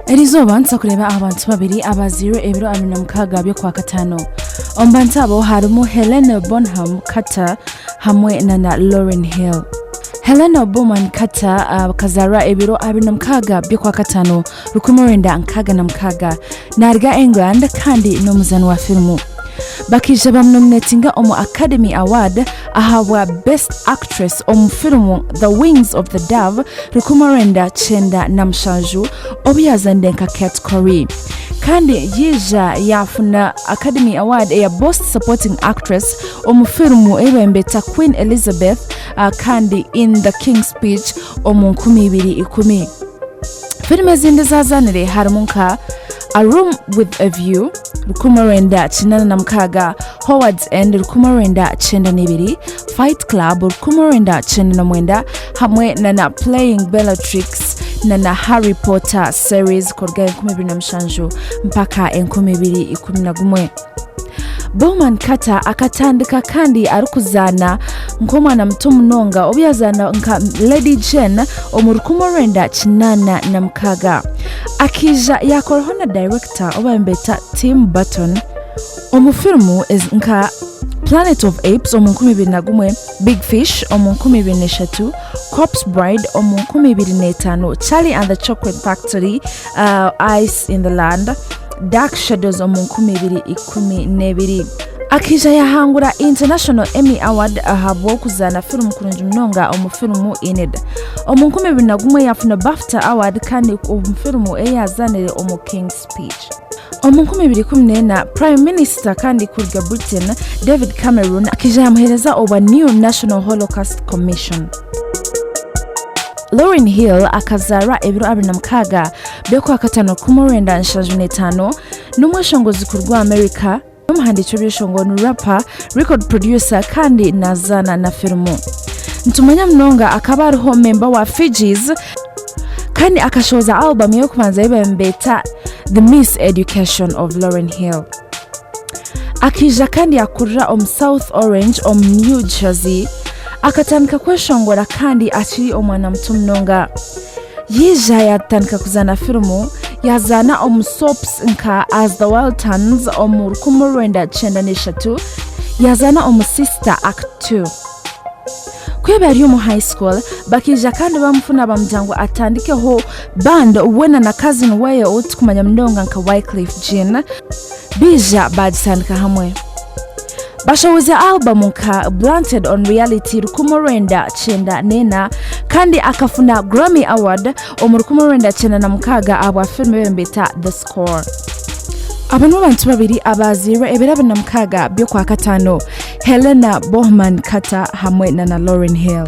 Erizoba nsa kureba abantu babiri abaziro ebiro 26 byo kwa katano. Ombantabo harimo Helena Bonham Carter hamwe na Lauryn Hill. Helena Bonham Carter kazara ebiro 26 byo kwa katano rukumurenda nkaga na mkaga narga England kandi no muzano wa filmu. Bakije bamnominatinga omu Academy Award ahawa Best Actress omu filmu The Wings of the Dove rukumurenda chenda na mshanju obyazande nka category. Kandi yija yafuna Academy Award ya Best Supporting Actress omu filmu ebembeta Queen Elizabeth kandi in The King's Speech omu 2010. Filme zindi zazanire harimunka A Room with a View rukumurenda chinana na mkaga, Howard's End rukumurenda chenda nibiri, Fight Club rukumurenda chenda na mwenda hamwe na Playing Bellatrix na Harry Potter series korga 2017 mpaka 2011. Bonham Carter akatandika kandi arukuzana nkomwana mtumunonga obyazana nka Lady Jane omurukumurenda chinana na mkaga. Akija yakorona director obambeta Tim Burton omufilmu nka Planet of Apes omu 2021, Big Fish omu 2023, Corpse Bride omu 2025, Charlie and the Chocolate Factory, Ice in the Land, Dark Shadows omu 2012. Akija yahangura International Emmy Award ahabwo kuzana filmu kurungi mnonga omu filmu Enid. Omu 2021 yafuna BAFTA Award kandi omu filmu eyazanire omu King's Speech. Omu 2014 Prime Minister kandi kurga Britain David Cameron akija yamuhereza oba New National Holocaust Commission. Lauryn Hill akazara ebiro 26 byo kwa katano kumurenda nshajunetano n'umweshongozi kurwa America umuhanditsi w'ibishongo ni rapper, record producer kandi nazana na filmu. Ntumanya mnonga akaba ariho member wa Fugees kandi akashoza album yo kubanza ibembeta The Miss Education of Lauryn Hill. Akija kandi akurira South Orange New Jersey akatanika kweshongora kandi akiri omwana mtumnonga. Yija yatanika kuzana filmu yazana soaps nka As the World Turns rukumurenda chenda neshatu yazana Sister Act 2. Kwebe ari mu high school bakija kandi bamufuna bamjango atandikeho band wena na cousin waye otukumanya mndonga nka Wycliffe Jean bija badisandika hamwe. Bashawize album nka Blunted on Reality rukumurenda chenda nena kandi akafuna Grammy Award rukumurenda chenda na mkaga abwa filme bembeta The Score. Abantu bantu babiri abazira ebiraba na mkaga byo kwa katano Helena Bonham Carter hamwe na Lauryn Hill.